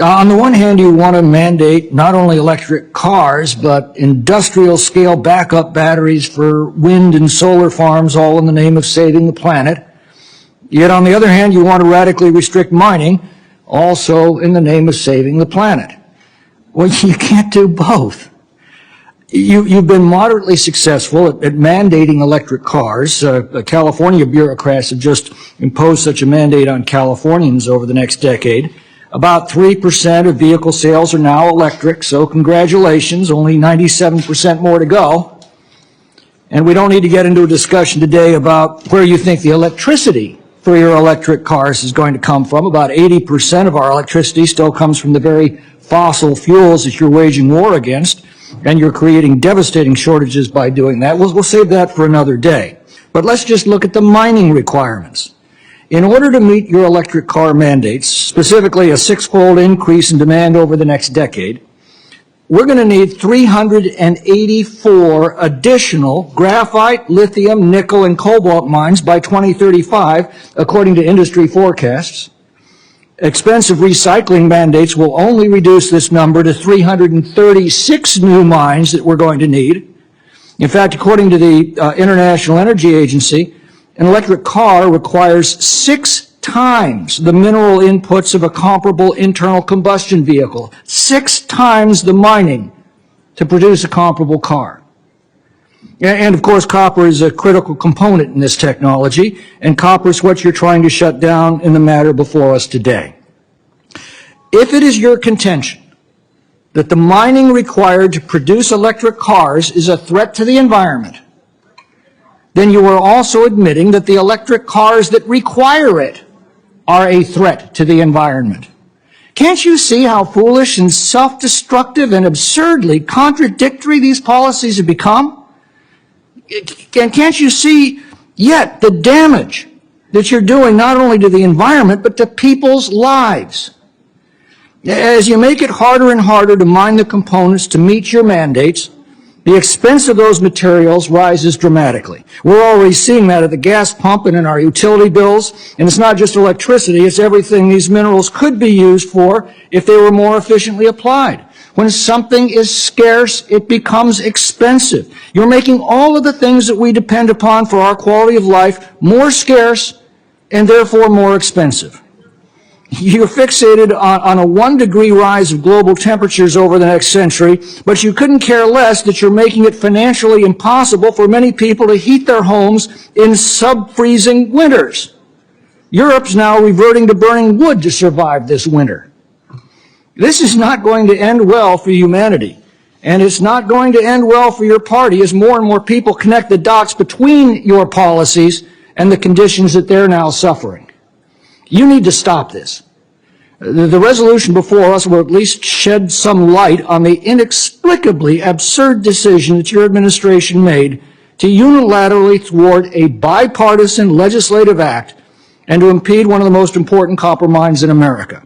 On the one hand, you want to mandate not only electric cars, but industrial-scale backup batteries for wind and solar farms, all in the name of saving the planet. Yet on the other hand, you want to radically restrict mining, also in the name of saving the planet. Well, you can't do both. You've been moderately successful at mandating electric cars. California bureaucrats have just imposed such a mandate on Californians over the next decade. About 3% of vehicle sales are now electric, so congratulations, only 97% more to go. And we don't need to get into a discussion today about where you think the electricity for your electric cars is going to come from. About 80% of our electricity still comes from the very fossil fuels that you're waging war against, and you're creating devastating shortages by doing that. We'll save that for another day. But let's just look at the mining requirements. In order to meet your electric car mandates, specifically a 6-fold increase in demand over the next decade, we're going to need 384 additional graphite, lithium, nickel, and cobalt mines by 2035, according to industry forecasts. Expensive recycling mandates will only reduce this number to 336 new mines that we're going to need. In fact, according to the International Energy Agency, an electric car requires 6 times the mineral inputs of a comparable internal combustion vehicle, 6 times the mining to produce a comparable car. And of course, copper is a critical component in this technology, and copper is what you're trying to shut down in the matter before us today. If it is your contention that the mining required to produce electric cars is a threat to the environment, then you are also admitting that the electric cars that require it are a threat to the environment. Can't you see how foolish and self-destructive and absurdly contradictory these policies have become? Can't you see yet the damage that you're doing not only to the environment, but to people's lives? As you make it harder and harder to mine the components to meet your mandates, the expense of those materials rises dramatically. We're already seeing that at the gas pump and in our utility bills. And it's not just electricity, it's everything these minerals could be used for if they were more efficiently applied. When something is scarce, it becomes expensive. You're making all of the things that we depend upon for our quality of life more scarce and therefore more expensive. You're fixated on a 1-degree rise of global temperatures over the next century, but you couldn't care less that you're making it financially impossible for many people to heat their homes in sub-freezing winters. Europe's now reverting to burning wood to survive this winter. This is not going to end well for humanity, and it's not going to end well for your party as more and more people connect the dots between your policies and the conditions that they're now suffering. You need to stop this. The resolution before us will at least shed some light on the inexplicably absurd decision that your administration made to unilaterally thwart a bipartisan legislative act and to impede one of the most important copper mines in America.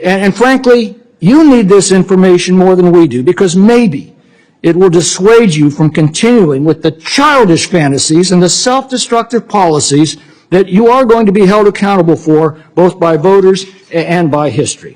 And frankly, you need this information more than we do, because maybe it will dissuade you from continuing with the childish fantasies and the self-destructive policies that you are going to be held accountable for, both by voters and by history.